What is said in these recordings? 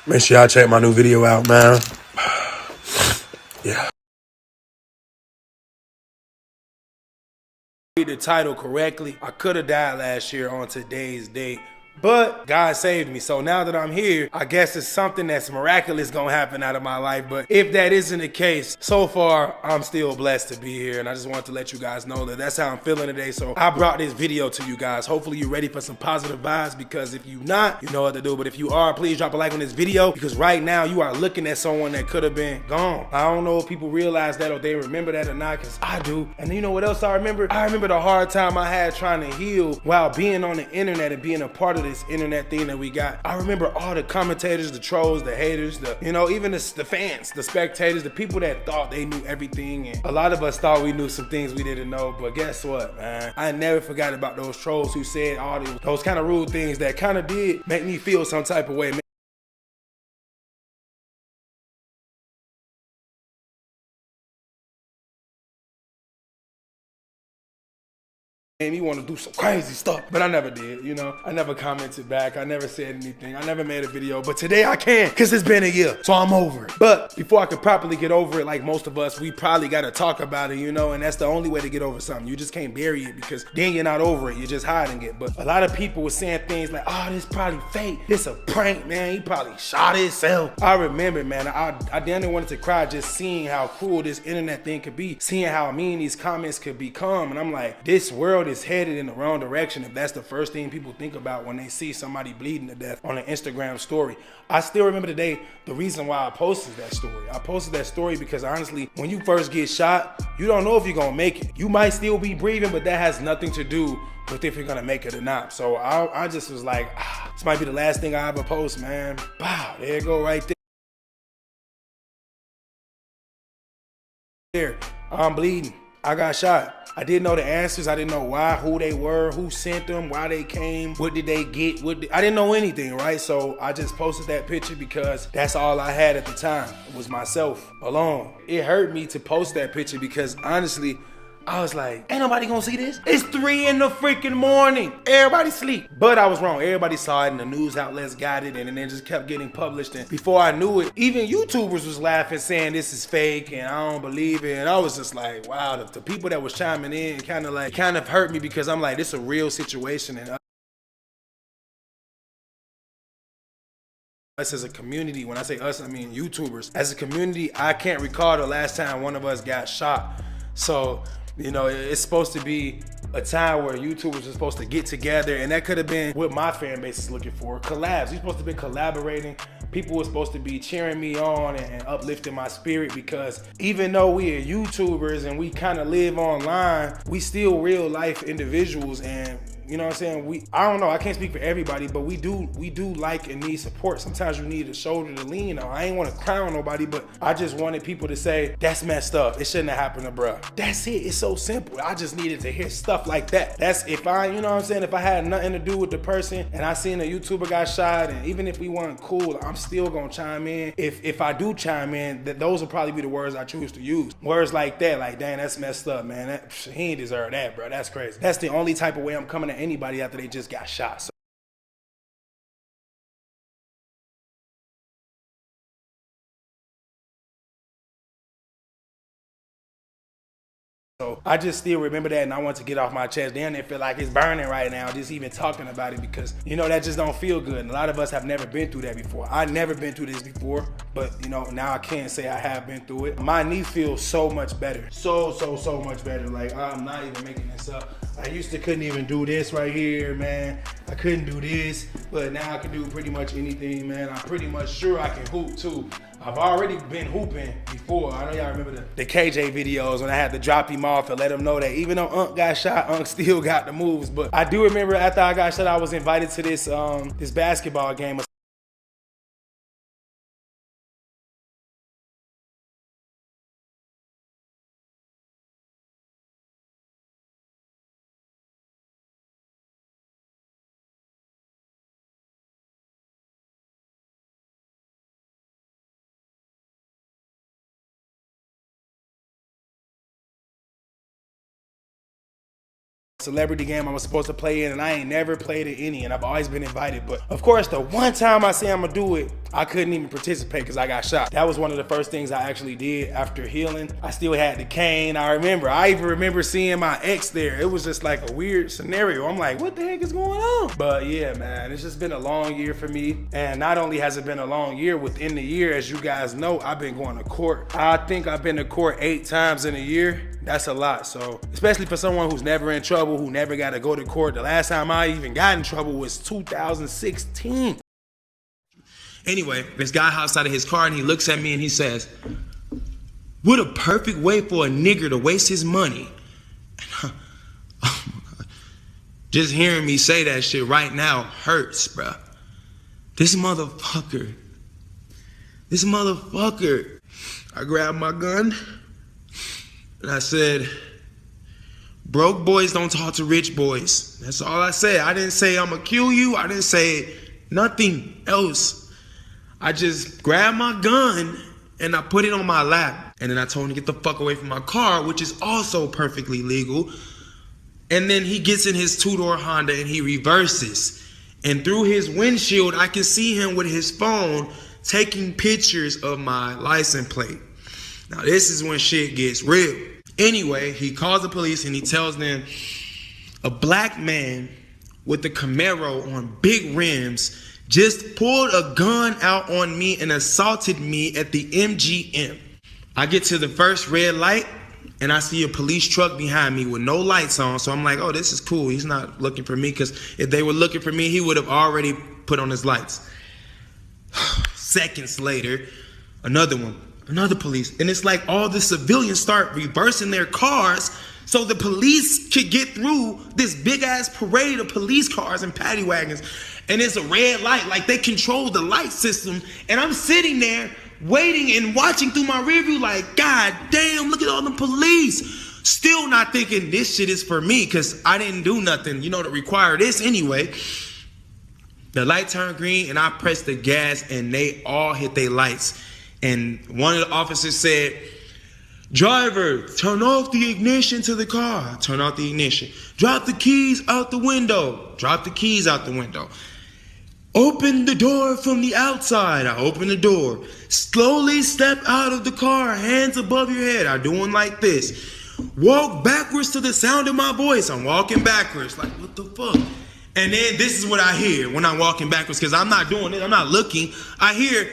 Make sure y'all check my new video out, man. Yeah. Read the title correctly. I could have died last year on today's date, but God saved me. So now that I'm here, I guess it's something that's miraculous gonna happen out of my life. But if that isn't the case, so far, I'm still blessed to be here. And I just wanted to let you guys know that that's how I'm feeling today. So I brought this video to you guys. Hopefully you're ready for some positive vibes, because if you're not, you know what to do. But if you are, please drop a like on this video, because right now you are looking at someone that could have been gone. I don't know if people realize that or they remember that or not, because I do. And you know what else I remember? I remember the hard time I had trying to heal while being on the internet and being a part of this internet thing that we got. I remember all the commentators, the trolls, the haters, even the fans, the spectators, the people that thought they knew everything. And a lot of us thought we knew some things we didn't know. But guess what, man? I never forgot about those trolls who said all those kind of rude things that kind of did make me feel some type of way. Made me want to do some crazy stuff, but I never did, you know. I never commented back. I never said anything. I never made a video, but today I can, because it's been a year, so I'm over it. But before I could properly get over it, like most of us, we probably got to talk about it, you know, and that's the only way to get over something. You just can't bury it, because then you're not over it. You're just hiding it. But a lot of people were saying things like, oh, this probably fake. This a prank, man. He probably shot himself. I remember, man, I damn near wanted to cry just seeing how cruel this internet thing could be, seeing how mean these comments could become. And I'm like, this world is headed in the wrong direction if that's the first thing people think about when they see somebody bleeding to death on an Instagram story. I still remember today the reason why I posted that story. I posted that story because honestly, when you first get shot, you don't know if you're gonna make it. You might still be breathing, but that has nothing to do with if you're gonna make it or not. So I just was like, this might be the last thing I ever post, man. Wow, there you go right there. I'm bleeding. I got shot. I didn't know the answers. I didn't know why, who they were, who sent them, why they came, what did they get, I didn't know anything, right? So I just posted that picture because that's all I had at the time. It was myself alone. It hurt me to post that picture because honestly, I was like, ain't nobody gonna see this? It's 3 in the freaking morning. Everybody sleep. But I was wrong. Everybody saw it and the news outlets got it and then it just kept getting published. And before I knew it, even YouTubers was laughing saying this is fake and I don't believe it. And I was just like, wow, the people that was chiming in kind of hurt me because I'm like, this is a real situation. And us as a community, when I say us, I mean YouTubers. As a community, I can't recall the last time one of us got shot. So, you know, it's supposed to be a time where YouTubers are supposed to get together, and that could have been what my fan base is looking for. Collabs. We're supposed to be collaborating. People were supposed to be cheering me on and uplifting my spirit, because even though we are YouTubers and we kind of live online, we still real life individuals. And you know what I'm saying? I don't know, I can't speak for everybody, but we do like and need support. Sometimes you need a shoulder to lean on. I ain't want to cry on nobody, but I just wanted people to say, that's messed up. It shouldn't have happened to bruh. That's it. It's so simple. I just needed to hear stuff like that. That's you know what I'm saying? If I had nothing to do with the person and I seen a YouTuber got shot, and even if we weren't cool, I'm still gonna chime in. If I do chime in, those will probably be the words I choose to use. Words like that, like, dang, that's messed up, man. He ain't deserve that, bro. That's crazy. That's the only type of way I'm coming at anybody after they just got shot. So I just still remember that, and I want to get off my chest. Damn, it feel like it's burning right now just even talking about it, because you know that just don't feel good. And a lot of us have never been through that before. I never been through this before, but you know, now I can say I have been through it. My knee feels so much better. So much better. Like, I'm not even making this up. I used to couldn't even do this right here, man. I couldn't do this, but now I can do pretty much anything, man. I'm pretty much sure I can hoop too. I've already been hooping before. I know y'all remember the KJ videos when I had to drop him off and let him know that even though Unc got shot, Unc still got the moves. But I do remember after I got shot, I was invited to this this basketball game. celebrity game I was supposed to play in, and I ain't never played in any, and I've always been invited. But of course, the one time I say I'm gonna do it, I couldn't even participate because I got shot. That was one of the first things I actually did after healing. I still had the cane. I even remember seeing my ex there. It was just like a weird scenario. I'm like, what the heck is going on? But yeah, man, it's just been a long year for me. And not only has it been a long year, within the year, as you guys know, I've been going to court. I think I've been to court 8 times in a year. That's a lot. So, especially for someone who's never in trouble, who never got to go to court. The last time I even got in trouble was 2016. Anyway, this guy hops out of his car and he looks at me and he says, what a perfect way for a nigger to waste his money. Oh my God. Just hearing me say that shit right now hurts, bruh. This motherfucker. I grabbed my gun and I said, broke boys don't talk to rich boys. That's all I said. I didn't say I'm gonna kill you. I didn't say nothing else. I just grabbed my gun and I put it on my lap. And then I told him to get the fuck away from my car, which is also perfectly legal. And then he gets in his 2-door Honda and he reverses. And through his windshield, I can see him with his phone taking pictures of my license plate. Now this is when shit gets real. Anyway, he calls the police and he tells them a black man with a Camaro on big rims just pulled a gun out on me and assaulted me at the MGM. I get to the first red light and I see a police truck behind me with no lights on. So I'm like, oh, this is cool. He's not looking for me, because if they were looking for me, he would have already put on his lights. Seconds later, another police. And it's like all the civilians start reversing their cars so the police could get through this big ass parade of police cars and paddy wagons. And it's a red light, like they control the light system. And I'm sitting there waiting and watching through my rearview like, God damn, look at all the police. Still not thinking this shit is for me, because I didn't do nothing, to require this anyway. The light turned green and I pressed the gas and they all hit their lights. And one of the officers said, driver, turn off the ignition to the car. Turn off the ignition. Drop the keys out the window. Drop the keys out the window. Open the door from the outside. I open the door. Slowly step out of the car, hands above your head. I'm doing like this. Walk backwards to the sound of my voice. I'm walking backwards. Like, what the fuck? And then this is what I hear when I'm walking backwards, because I'm not doing it. I'm not looking. I hear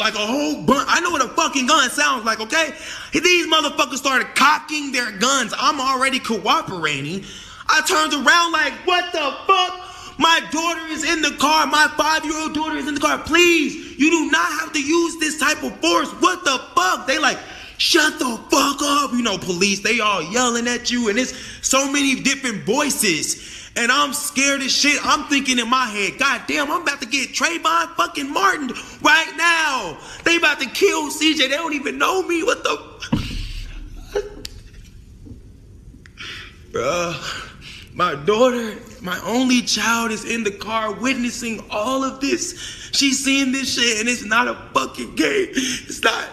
like a whole bunch. I know what a fucking gun sounds like, okay? These motherfuckers started cocking their guns. I'm already cooperating. I turned around like, what the fuck? My daughter is in the car. My 5-year-old daughter is in the car. Please, you do not have to use this type of force. What the fuck? They like, shut the fuck up. Police, they all yelling at you, and it's so many different voices. And I'm scared as shit. I'm thinking in my head, God damn, I'm about to get Trayvon fucking Martin right now. They about to kill CJ. They don't even know me. What the... Bruh. My daughter, my only child, is in the car witnessing all of this. She's seeing this shit, and it's not a fucking game. It's not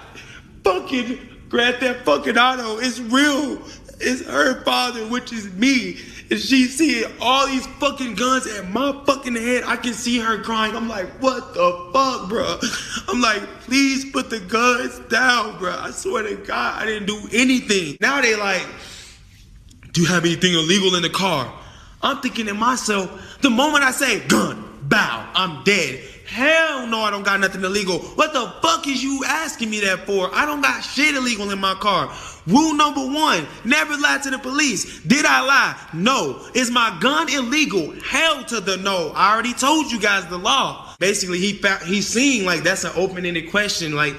fucking Grand Theft fucking Auto. It's real. It's her father, which is me. And she's seeing all these fucking guns at my fucking head. I can see her crying. I'm like, what the fuck, bro? I'm like, please put the guns down, bro. I swear to God, I didn't do anything. Now they like, do you have anything illegal in the car? I'm thinking to myself, the moment I say gun, bow, I'm dead. Hell no, I don't got nothing illegal. What the fuck is you asking me that for? I don't got shit illegal in my car. Rule number 1, never lie to the police. Did I lie? No. Is my gun illegal? Hell to the no. I already told you guys the law. Basically, he's seeing like that's an open-ended question. Like,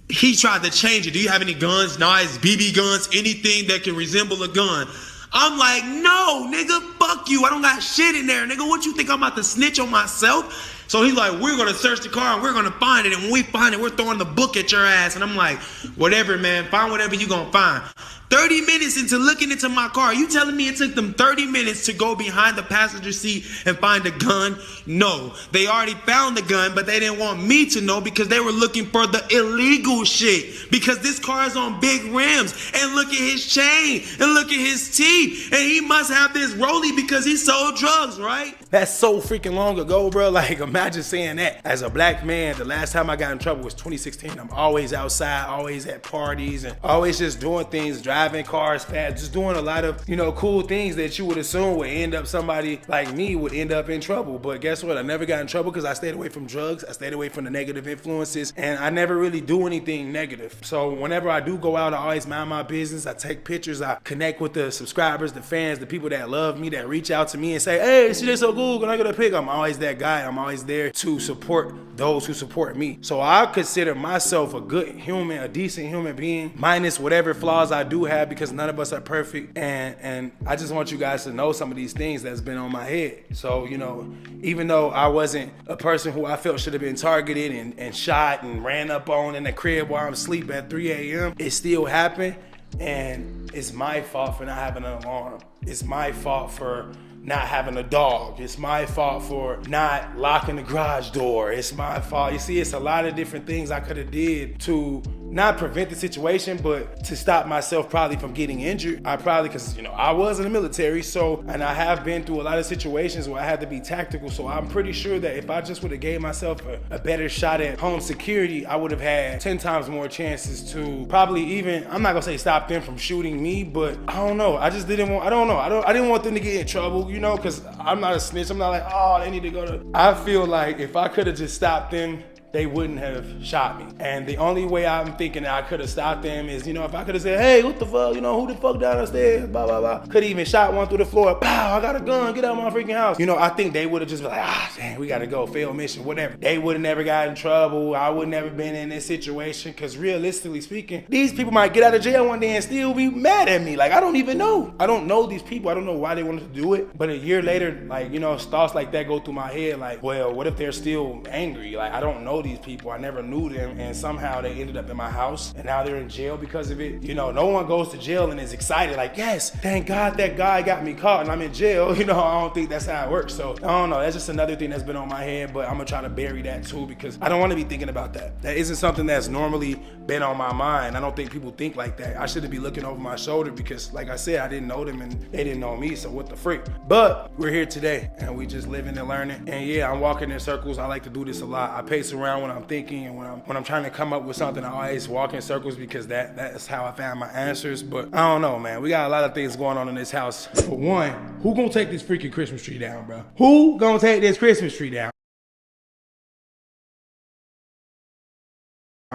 he tried to change it. Do you have any guns? Knives, BB guns, anything that can resemble a gun? I'm like, no, nigga, fuck you. I don't got shit in there, nigga. What you think I'm about to snitch on myself? So he's like, we're gonna search the car and we're gonna find it. And when we find it, we're throwing the book at your ass. And I'm like, whatever, man, find whatever you gonna find. 30 minutes into looking into my car, you telling me it took them 30 minutes to go behind the passenger seat and find a gun? No, they already found the gun, but they didn't want me to know because they were looking for the illegal shit. Because this car is on big rims, and look at his chain, and look at his teeth, and he must have this rollie because he sold drugs, right? That's so freaking long ago, bro. Like, imagine saying that. As a black man, the last time I got in trouble was 2016. I'm always outside, always at parties, and always just doing things, driving cars fast, just doing a lot of, you know, cool things that you would assume would end up, somebody like me would end up in trouble. But guess what? I never got in trouble because I stayed away from drugs. I stayed away from the negative influences, and I never really do anything negative. So whenever I do go out, I always mind my business. I take pictures. I connect with the subscribers, the fans, the people that love me, that reach out to me and say, hey, Cjsocool, can I get a pic? I'm always that guy. I'm always there to support those who support me. So I consider myself a good human, a decent human being, minus whatever flaws I do have, because none of us are perfect. And I just want you guys to know some of these things that's been on my head. So, you know, even though I wasn't a person who I felt should have been targeted and shot and ran up on in the crib while I'm asleep at 3 a.m., it still happened. And it's my fault for not having an alarm. It's my fault for not having a dog. It's my fault for not locking the garage door. It's my fault. You see, it's a lot of different things I could have did to not prevent the situation, but to stop myself probably from getting injured. I probably, because, you know, I was in the military, so, and I have been through a lot of situations where I had to be tactical. So I'm pretty sure that if I just would have gave myself a better shot at home security, I would have had 10 times more chances to probably even, I'm not gonna say stop them from shooting me, but I don't know. I just didn't want, I didn't want them to get in trouble, you know, because I'm not a snitch. I'm not like, oh, they need to go to, I feel like if I could have just stopped them, they wouldn't have shot me. And the only way I'm thinking that I could have stopped them is, you know, if I could have said, hey, what the fuck, you know, who the fuck down the stairs, blah, blah, blah. Could have even shot one through the floor, pow, I got a gun, get out of my freaking house. You know, I think they would have just been like, ah, damn, we gotta go, fail mission, whatever. They would have never got in trouble. I would never been in this situation, because realistically speaking, these people might get out of jail one day and still be mad at me. Like, I don't even know. I don't know these people. I don't know why they wanted to do it. But a year later, like, you know, thoughts like that go through my head, like, well, what if they're still angry? Like, I don't know these people. I never knew them, and somehow they ended up in my house, and now they're in jail because of it. You know, no one goes to jail and is excited like, yes, thank God that guy got me caught and I'm in jail. You know, I don't think that's how it works. So I don't know, that's just another thing that's been on my head, but I'm gonna try to bury that too, because I don't want to be thinking about that. That isn't something that's normally been on my mind. I don't think people think like that. I shouldn't be looking over my shoulder, because like I said, I didn't know them and they didn't know me, so what the freak. But we're here today and we just living and learning. And yeah, I'm walking in circles. I like to do this a lot. I pace around when I'm thinking, and when I'm trying to come up with something, I always walk in circles, because that's how I found my answers. But I don't know, man. We got a lot of things going on in this house. For one, who gonna take this freaking Christmas tree down, bro? Who gonna take this Christmas tree down?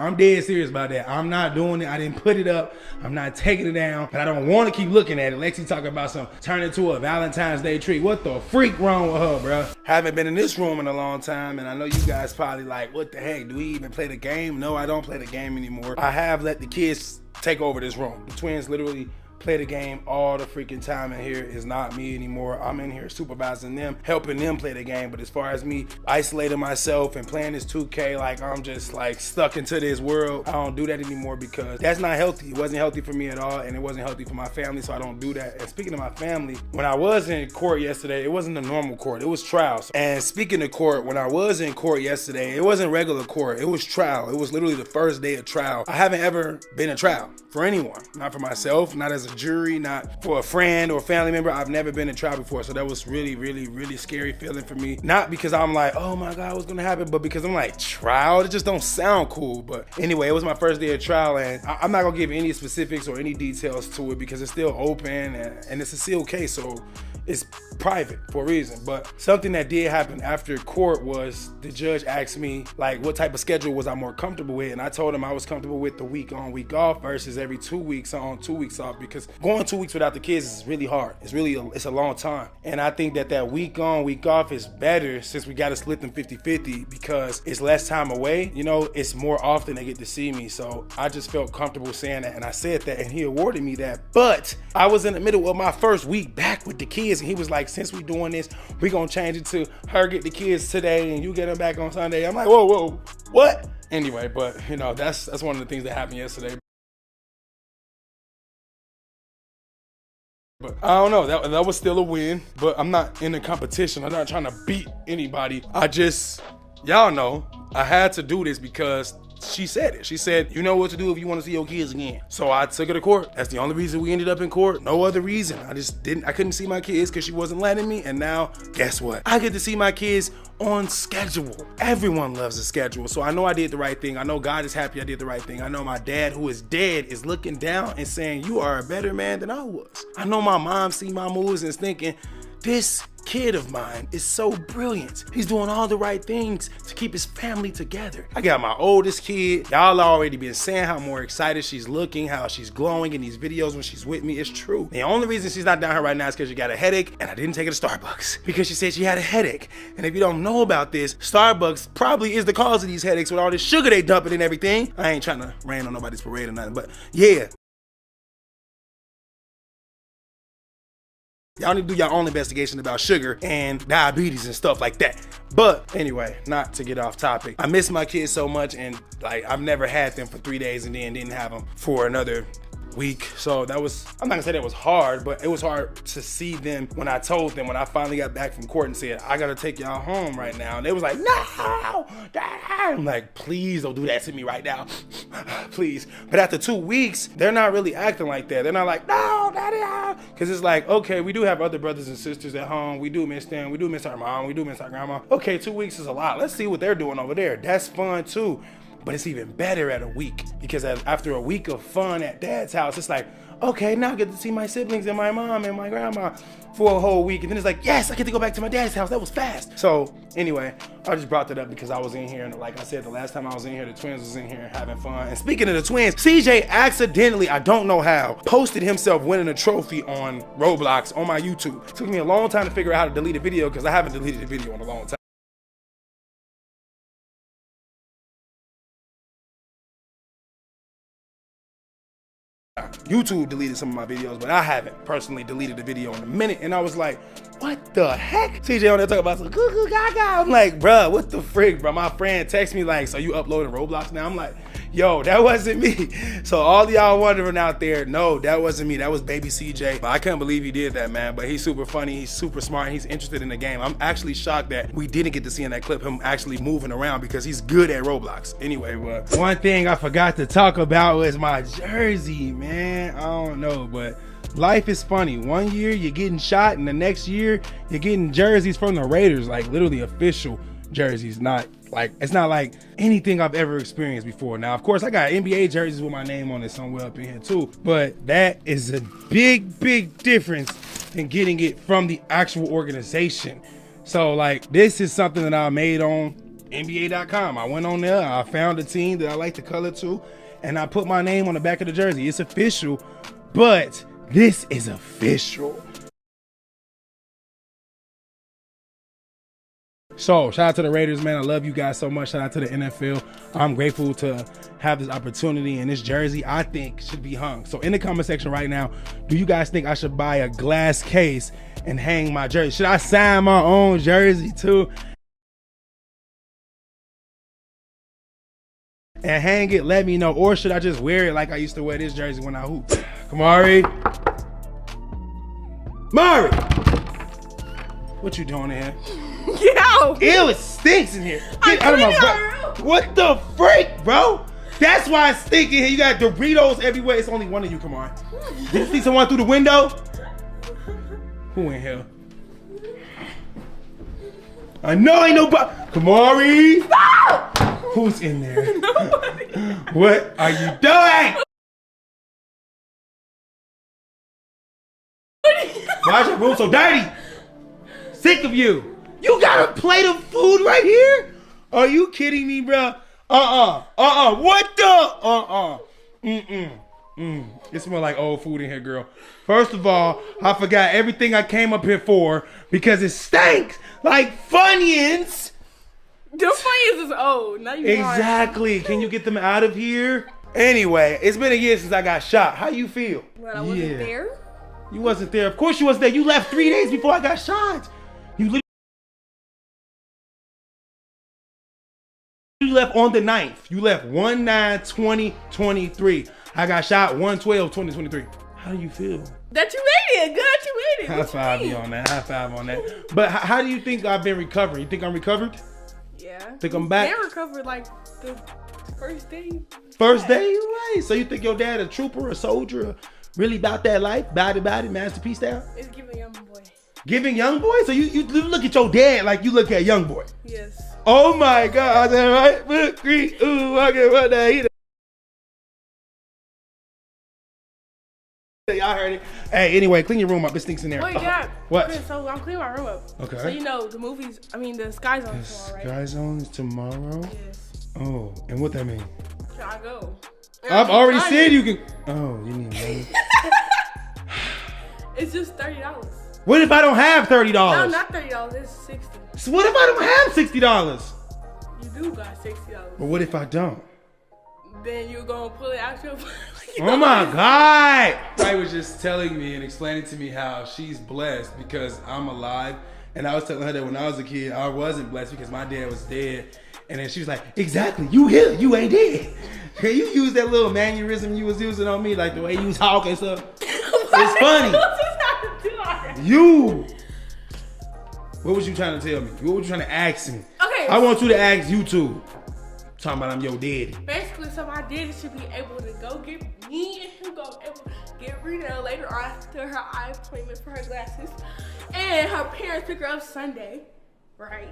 I'm dead serious about that. I'm not doing it. I didn't put it up. I'm not taking it down. But I don't want to keep looking at it. Lexi talking about some turn into a Valentine's Day tree. What the freak wrong with her, bro? Haven't been in this room in a long time, and I know you guys probably like, what the heck? Do we even play the game? No, I don't play the game anymore. I have let the kids take over this room. The twins literally play the game all the freaking time in here. It's not me anymore. I'm in here supervising them, helping them play the game. But as far as me isolating myself and playing this 2K, like I'm just like stuck into this world, I don't do that anymore, because that's not healthy. It wasn't healthy for me at all, and it wasn't healthy for my family, so I don't do that. And speaking of my family, when I was in court yesterday, it wasn't a normal court, it was trials. And speaking of court, when I was in court yesterday, it wasn't regular court, it was trial. It was literally the first day of trial. I haven't ever been in trial for anyone, not for myself, not as a jury, not for a friend or family member. I've never been in trial before, so that was really, really, really scary feeling for me. Not because I'm like, oh my God, what's gonna happen, but because I'm like, trial? It just don't sound cool. But anyway, it was my first day of trial, and I'm not gonna give any specifics or any details to it, because it's still open and it's a sealed case, so it's private for a reason. But something that did happen after court was the judge asked me, like, what type of schedule was I more comfortable with? And I told him I was comfortable with the week on, week off versus every 2 weeks on, 2 weeks off, because going 2 weeks without the kids is really hard. It's a long time. And I think that week on, week off is better, since we got to split them 50-50, because it's less time away. You know, it's more often they get to see me. So I just felt comfortable saying that, and I said that, and he awarded me that. But I was in the middle of my first week back with the kids, and he was like, like, since we doing this, we gonna change it to her get the kids today and you get them back on Sunday. I'm like, whoa, what? Anyway, but you know, that's one of the things that happened yesterday. But I don't know, that was still a win, but I'm not in a competition. I'm not trying to beat anybody. Y'all know, I had to do this because she said it. She said, you know what to do if you want to see your kids again. So I took her to court. That's the only reason we ended up in court. No other reason. I couldn't see my kids because she wasn't letting me. And now, guess what? I get to see my kids on schedule. Everyone loves a schedule. So I know I did the right thing. I know God is happy I did the right thing. I know my dad, who is dead, is looking down and saying, you are a better man than I was. I know my mom see my moves and is thinking, this kid of mine is so brilliant. He's doing all the right things to keep his family together. I got my oldest kid. Y'all already been saying how more excited she's looking, how she's glowing in these videos when she's with me. It's true. The only reason she's not down here right now is because she got a headache, and I didn't take her to Starbucks because she said she had a headache. And if you don't know about this, Starbucks probably is the cause of these headaches with all this sugar they dumping and everything. I ain't trying to rain on nobody's parade or nothing, but yeah. Y'all need to do your own investigation about sugar and diabetes and stuff like that. But anyway, not to get off topic. I miss my kids so much, and like I've never had them for 3 days and then didn't have them for another week. So that was, I'm not gonna say that was hard, but it was hard to see them when I told them, when I finally got back from court and said, I gotta take y'all home right now. And they was like, no, Dad. I'm like, please don't do that to me right now. Please. But after 2 weeks, they're not really acting like that. They're not like, no, Daddy. Because it's like, okay, we do have other brothers and sisters at home. We do miss them. We do miss our mom. We do miss our grandma. Okay, 2 weeks is a lot. Let's see what they're doing over there. That's fun too. But it's even better at a week, because after a week of fun at Dad's house, it's like, okay, now I get to see my siblings and my mom and my grandma for a whole week. And then it's like, yes, I get to go back to my dad's house. That was fast. So anyway, I just brought that up because I was in here, and like I said, the last time I was in here, the twins was in here having fun. And speaking of the twins, CJ accidentally, I don't know how, posted himself winning a trophy on Roblox on my YouTube. It took me a long time to figure out how to delete a video because I haven't deleted a video in a long time. YouTube deleted some of my videos, but I haven't personally deleted a video in a minute. And I was like, what the heck? CJ on there talking about some goo goo gaga. I'm like, bruh, what the frick, bro? My friend texted me like, so you uploading Roblox now? I'm like, yo, that wasn't me. So all y'all wondering out there, no, that wasn't me. That was baby CJ. But I couldn't believe he did that, man. But he's super funny. He's super smart. And he's interested in the game. I'm actually shocked that we didn't get to see in that clip him actually moving around, because he's good at Roblox. Anyway, but one thing I forgot to talk about was my jersey, man. I don't know, but life is funny. One year you're getting shot, and the next year you're getting jerseys from the Raiders, like literally official jerseys. It's not like anything I've ever experienced before. Now, of course, I got NBA jerseys with my name on it somewhere up in here too, but that is a big difference in getting it from the actual organization. So like, this is something that I made on NBA.com. I went on there, I found a team that I like the color too, and I put my name on the back of the jersey. It's official, but this is official. So shout out to the Raiders, man. I love you guys so much. Shout out to the NFL. I'm grateful to have this opportunity, and this jersey I think should be hung. So in the comment section right now, do you guys think I should buy a glass case and hang my jersey? Should I sign my own jersey too and hang it? Let me know. Or should I just wear it like I used to wear this jersey when I hoop? Kamari. Mari! What you doing in here? Get out! Ew, it stinks in here. Get out of my butt. What the freak, bro? That's why it's stinking here. You got Doritos everywhere. It's only one of you, Kamari. Did you see someone through the window? Who in here? I know ain't nobody. Kamari! Stop! Who's in there? Nobody. What are you doing? Why is your room so dirty? Sick of you. You got a plate of food right here? Are you kidding me, bro? What the? It smells like old food in here, girl. First of all, I forgot everything I came up here for because it stinks like Funyuns. The Funyuns is old. Now you exactly. Can you get them out of here? Anyway, it's been a year since I got shot. How you feel? But I wasn't there. You wasn't there. Of course you was there. You left 3 days before I got shot. You left on the 9th. You left 1/9/2023. I got shot 1/12/2023. How do you feel? That you made it. Good, you made it. High five me on that. High five on that. But how do you think I've been recovering? You think I'm recovered? Yeah. Think I'm back? I recovered like the first day. First day? Right. So you think your dad a trooper, a soldier, really about that life? Body, masterpiece style? It's giving young boy. Giving young boy? So you look at your dad like you look at young boy. Yes. Oh my God. That right? Look, ooh, I get what that. Y'all heard it. Hey, anyway, clean your room up. It stinks in there. Wait, yeah. What? Chris, so I'm cleaning my room up. Okay. So you know the movies. I mean the Sky Zone tomorrow, right? Sky Zone is tomorrow. Yes. Oh, and what that mean? Can I go? I've already said you can. Oh, you need money. It's just $30. What if I don't have $30? No, not $30. It's $60. So what if I don't have $60? You do got $60. But what if I don't? Then you're gonna pull it out your. Oh my God! I was just telling me and explaining to me how she's blessed because I'm alive. And I was telling her that when I was a kid, I wasn't blessed because my dad was dead. And then she was like, exactly, you here, you ain't dead. Can you use that little mannerism you was using on me, like the way you talk and stuff? It's funny. You. What was you trying to tell me? What was you trying to ask me? Okay. I want you to ask YouTube. Talking about I'm your daddy. Basically, so my daddy should be able to go get me and him go able to get Rita later on after her eye appointment for her glasses. And her parents pick her up Sunday. Right.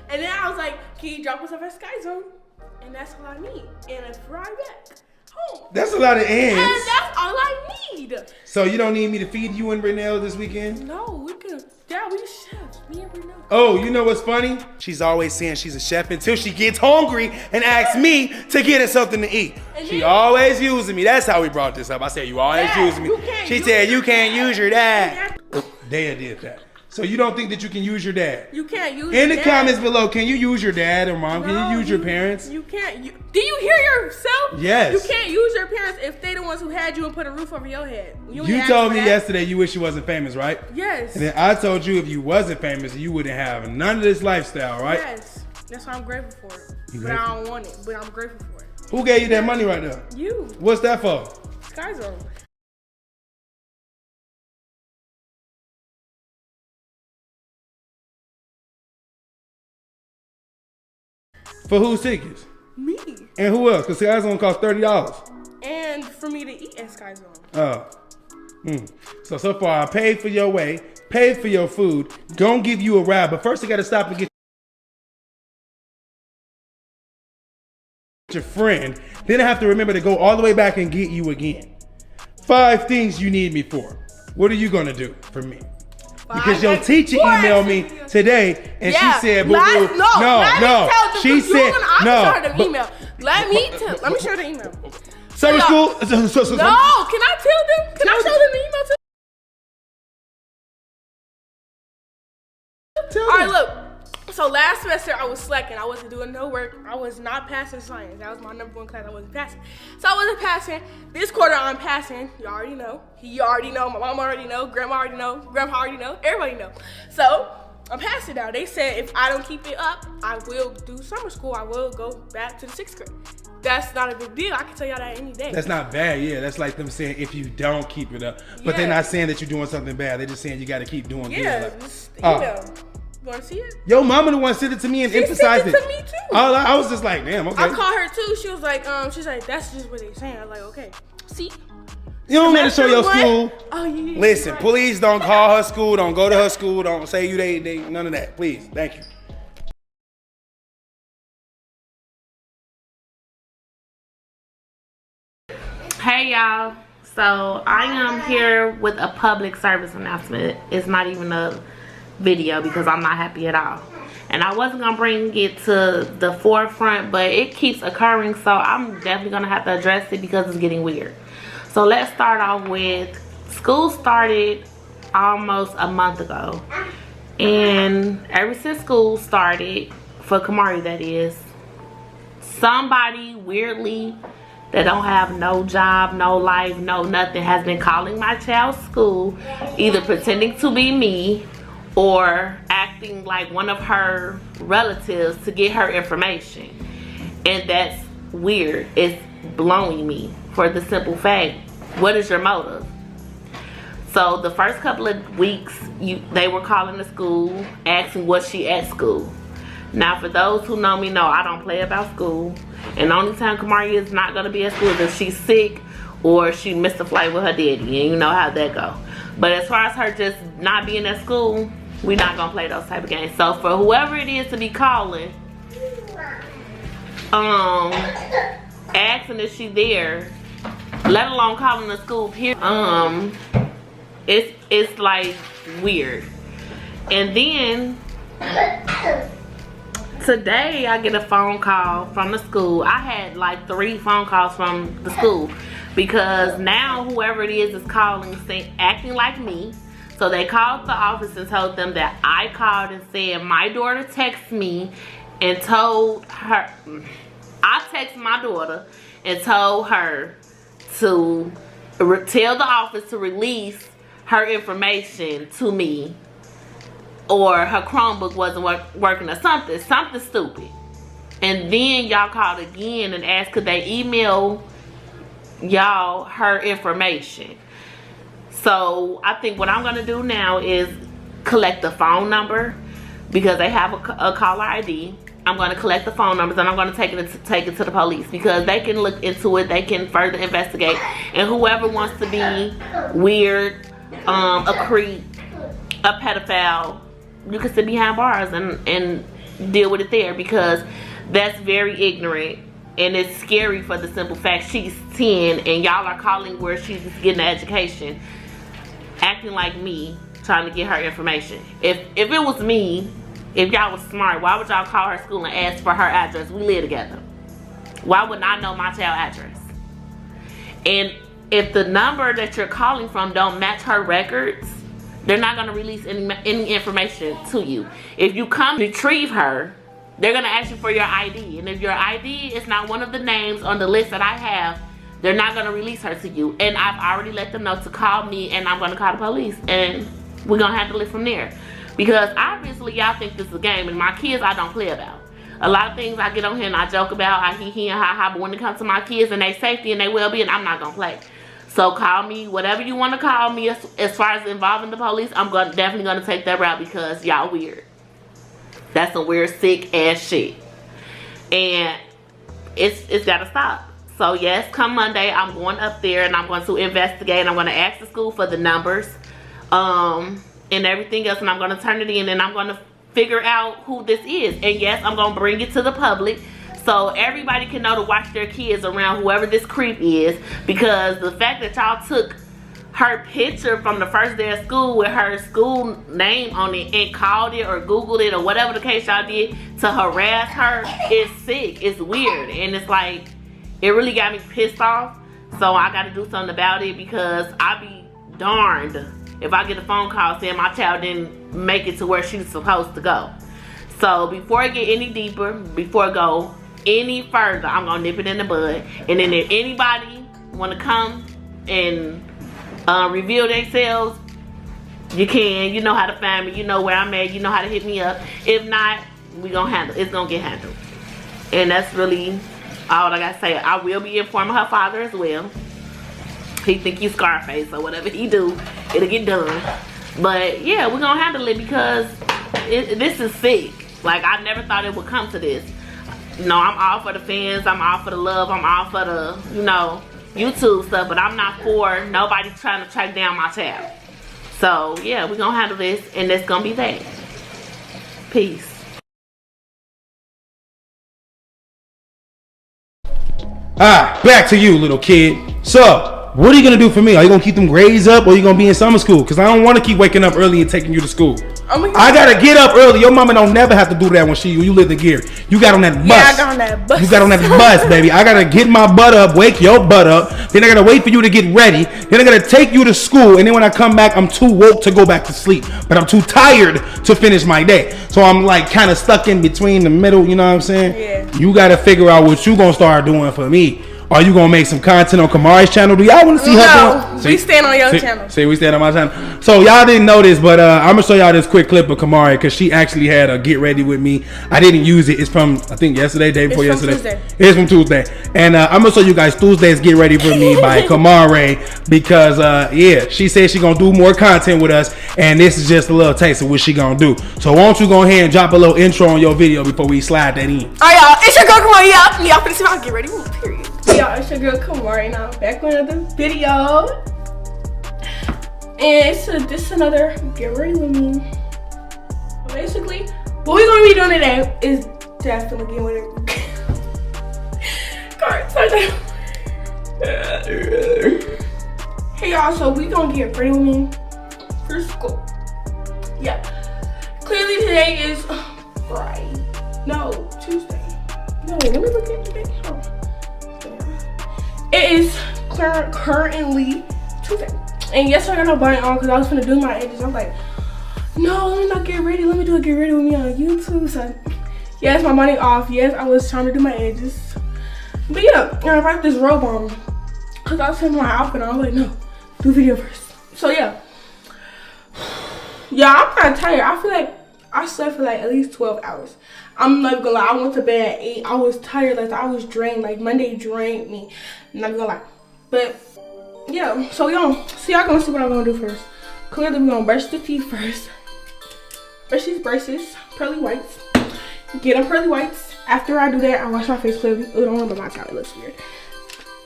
And then I was like, can you drop us off at Sky Zone? And that's all I need. And a ride back home. That's a lot of ends. And that's all I need. So you don't need me to feed you and Renell this weekend? No, we can. Dad, we chefs. Me and Renell. Oh, you know what's funny? She's always saying she's a chef until she gets hungry and asks me to get her something to eat. She always using me. That's how we brought this up. I said, you always using me. She said, you can't use your dad. Dad did that. So you don't think that you can use your dad? You can't use In your the dad. comments below, can you use your dad or mom? No, Can you use your parents? You can't. Do you hear yourself? Yes. You can't use your parents if they the ones who had you and put a roof over your head. You told me yesterday you wish you wasn't famous, right? Yes. And then I told you if you wasn't famous, you wouldn't have none of this lifestyle, right? Yes. That's why I'm grateful for it. You but grateful? I don't want it. But I'm grateful for it. Who gave you that money right now? You. What's that for? Sky Zone. For whose tickets? Me. And who else? Because Sky Zone costs $30. And for me to eat at Sky Zone. Oh. So far I paid for your way, paid for your food, gonna give you a ride, but first I gotta stop and get your friend. Then I have to remember to go all the way back and get you again. 5 things you need me for. What are you gonna do for me? Because your teacher emailed me today and she said, no. She said, no. Let me show the email. Summer school? No, can I tell them? Can I show them the email too? All right, look. So last semester I was slacking. I wasn't doing no work. I was not passing science. That was my #1 class. I wasn't passing. So I wasn't passing. This quarter I'm passing. You already know. You already know. My mom already know. Grandma already know. Grandpa already know. Everybody know. So I'm passing now. They said if I don't keep it up, I will do summer school. I will go back to the 6th grade. That's not a big deal. I can tell y'all that any day. That's not bad, yeah. That's like them saying if you don't keep it up. But they're not saying that you're doing something bad. They're just saying you got to keep doing good. Like, just email. You want to see it? Yo, mama the one sent it to me and emphasized it. She sent it to me too. I was just like, damn, okay. I called her too. She was like, that's just what they saying. I was like, okay. See? You don't want to show your school. Oh, yeah. Listen, Right. please don't call her school. Don't go to her school. Don't say they none of that. Please. Thank you. Hey y'all, so I am here with a public service announcement. It's not even a video because I'm not happy at all. And I wasn't gonna bring it to the forefront, but it keeps occurring, so I'm definitely gonna have to address it because it's getting weird. So let's start off with, school started almost a month ago. And ever since school started, for Kamari that is, somebody weirdly that don't have no job, no life, no nothing, has been calling my child's school, either pretending to be me or acting like one of her relatives to get her information. And that's weird. It's blowing me for the simple fact, what is your motive? So the first couple of weeks, they were calling the school, asking was she at school. Now for those who know me know I don't play about school. And the only time Kamari is not going to be at school is if she's sick or she missed a flight with her daddy. And you know how that go. But as far as her just not being at school, we're not going to play those type of games. So for whoever it is to be calling, asking if she there, let alone calling the school period, it's like weird. And then today I get a phone call from the school. I had like 3 phone calls from the school because now whoever it is calling, acting like me. So they called the office and told them that I called and said my daughter texted me and told her, I texted my daughter and told her to tell the office to release her information to me, or her Chromebook wasn't working or something stupid. And then y'all called again and asked could they email y'all her information. So I think what I'm gonna do now is collect the phone number because they have a caller ID. I'm gonna collect the phone numbers and I'm gonna take it to the police because they can look into it, they can further investigate, and whoever wants to be weird, a creep, a pedophile, you can sit behind bars and deal with it there because that's very ignorant and it's scary for the simple fact she's 10 and y'all are calling where she's getting an education, acting like me, trying to get her information. If it was me, if y'all was smart, why would y'all call her school and ask for her address? We live together. Why wouldn't I know my child address? And if the number that you're calling from don't match her records, they're not going to release any information to you. If you come retrieve her, they're going to ask you for your ID. And if your ID is not one of the names on the list that I have, they're not going to release her to you. And I've already let them know to call me and I'm going to call the police. And we're going to handle it from there. Because obviously y'all think this is a game. And my kids I don't play about. A lot of things I get on here and I joke about, I hee and ha ha. But when it comes to my kids and their safety and their well-being, I'm not going to play. So call me, whatever you want to call me as far as involving the police, I'm definitely going to take that route because y'all weird. That's some weird, sick ass shit. And it's got to stop. So yes, come Monday, I'm going up there and I'm going to investigate. I'm going to ask the school for the numbers and everything else. And I'm going to turn it in and I'm going to figure out who this is. And yes, I'm going to bring it to the public. So everybody can know to watch their kids around whoever this creep is. Because the fact that y'all took her picture from the first day of school with her school name on it and called it or Googled it or whatever the case y'all did to harass her is sick. It's weird. And it's like, it really got me pissed off. So I got to do something about it because I be darned if I get a phone call saying my child didn't make it to where she's supposed to go. So before I get any deeper, before I go any further, I'm gonna nip it in the bud. And then if anybody want to come and reveal themselves, you can. You know how to find me. You know where I'm at. You know how to hit me up. If not, we gonna handle. It's gonna get handled. And that's really all I gotta say. I will be informing her father as well. He think you Scarface or whatever he do, it'll get done. But yeah, we're gonna handle it because this is sick. Like I never thought it would come to this. No, I'm all for the fans, I'm all for the love, I'm all for the, you know, YouTube stuff, but I'm not for nobody trying to track down my child. So, yeah, we're going to handle this, and that's going to be that. Peace. Back to you, little kid. So, what are you going to do for me? Are you going to keep them grades up, or are you going to be in summer school? Because I don't want to keep waking up early and taking you to school. I gotta get up early. Your mama don't never have to do that when you live in gear. You got on that bus. Yeah, I got on that bus. You got on that bus, baby. I gotta get my butt up, wake your butt up. Then I gotta wait for you to get ready. Then I gotta take you to school. And then when I come back, I'm too woke to go back to sleep. But I'm too tired to finish my day. So I'm like kind of stuck in between the middle. You know what I'm saying? Yeah. You gotta figure out what you gonna start doing for me. Are you gonna make some content on Kamari's channel? Do y'all want to see her? No, we stand on your channel. See, we stand on my channel. So y'all didn't know this, but I'm gonna show y'all this quick clip of Kamari because she actually had a get ready with me. I didn't use it. It's from I think yesterday, day before yesterday. Tuesday. It's from Tuesday, and I'm gonna show you guys Tuesday's get ready with me by Kamari because yeah, she said she gonna do more content with us, and this is just a little taste of what she gonna do. So why don't you go ahead and drop a little intro on your video before we slide that in? Alright, y'all, it's your girl Kamari, y'all finna see how I get ready with me, period. Y'all, it's your girl Kamari, now back with another video. And this is another get ready with me. Basically, what we're gonna be doing today is definitely getting with it. Hey y'all, so we gonna get ready with me for school. Yeah. Clearly today is Friday. No, Tuesday. No, let me look at the date. Oh. It is currently Tuesday. And yes, I got no bonnet on because I was gonna do my edges. I'm like, no, let me not get ready. Let me do a get ready with me on YouTube. So yes, my bonnet off. Yes, I was trying to do my edges. But yeah, I brought this robe on because I was putting my outfit on. I was like, no, do video first. So yeah. Yeah, I'm kind of tired. I feel like I slept for like at least 12 hours. I'm not gonna lie, I went to bed at 8. I was tired, like I was drained. Like Monday drained me. I'm not gonna lie. But yeah, so y'all gonna see what I'm gonna do first. Clearly we're gonna brush the teeth first. Brush these braces, pearly whites. Get them pearly whites. After I do that, I wash my face clearly. Oh, don't remember my towel, it looks weird.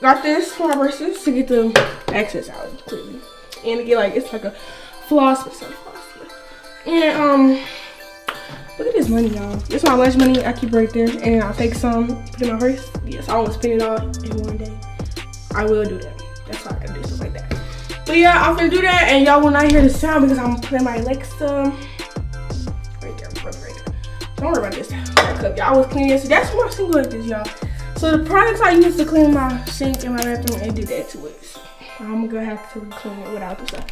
Got this for my braces to get the excess out clearly. And to get like, it's like a floss, but it's not floss. And look at this money, y'all. This is my lunch money. I keep right there, and I'll take some, put it in my purse. Yes, I won't spend it all in one day. I will do that. That's why I gotta do stuff like that. But yeah, I'm gonna do that, and y'all will not hear the sound because I'm putting my Alexa right there. Don't worry about this cup, y'all. I was cleaning this. That's why my sink like this, y'all. So the products I use to clean my sink in my bathroom, and did that to it. So I'm gonna have to clean it without the stuff.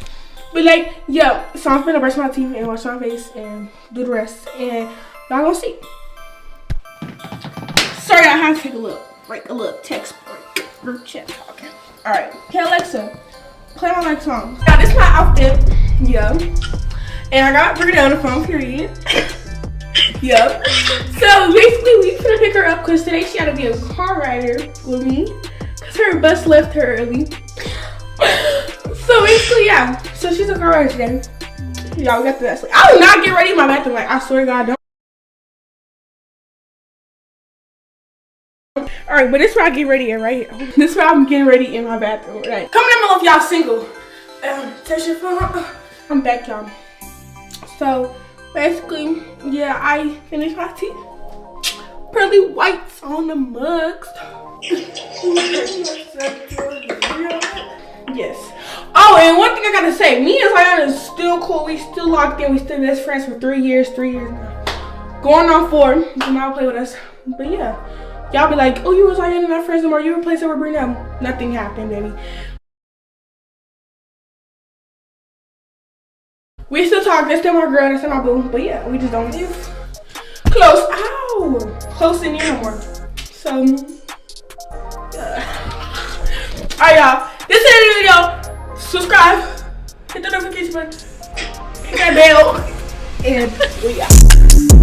But like, yeah, so I'm finna brush my teeth and wash my face and do the rest. And y'all gonna see. Sorry, I have to take a little text break. Group chat talking. Alright. Okay, Alexa, play my light song. Now this is my outfit. Yeah. And I got Brittany on the phone, period. Yep. So basically we finna pick her up because today she had to be a car rider with me. Cause her bus left her early. So basically, yeah. So she's a car rider today. Y'all, we got the best. I will not get ready in my bathroom. Like, I swear to God, don't. Alright, but this is where I get ready in right here. This is where I'm getting ready in my bathroom. Right. Comment down below if y'all single. Touch your phone. I'm back, y'all. So basically, yeah, I finished my teeth. Pearly whites on the mugs. Yes. Oh, and one thing I gotta say, me and Zion is still cool. We still locked in. We still best friends for 3 years. 3 years now. Going on 4. Do not play with us. But yeah, y'all be like, oh, you and Zion and not friends anymore. You replaced her with Brunel. Nothing happened, baby. We still talk. That's still my girl. That's still my boo. But yeah, we just don't live close. Ow, close in here no more. So, alright, y'all. This is the video. Subscribe, hit the notification button, hit that bell, and we out.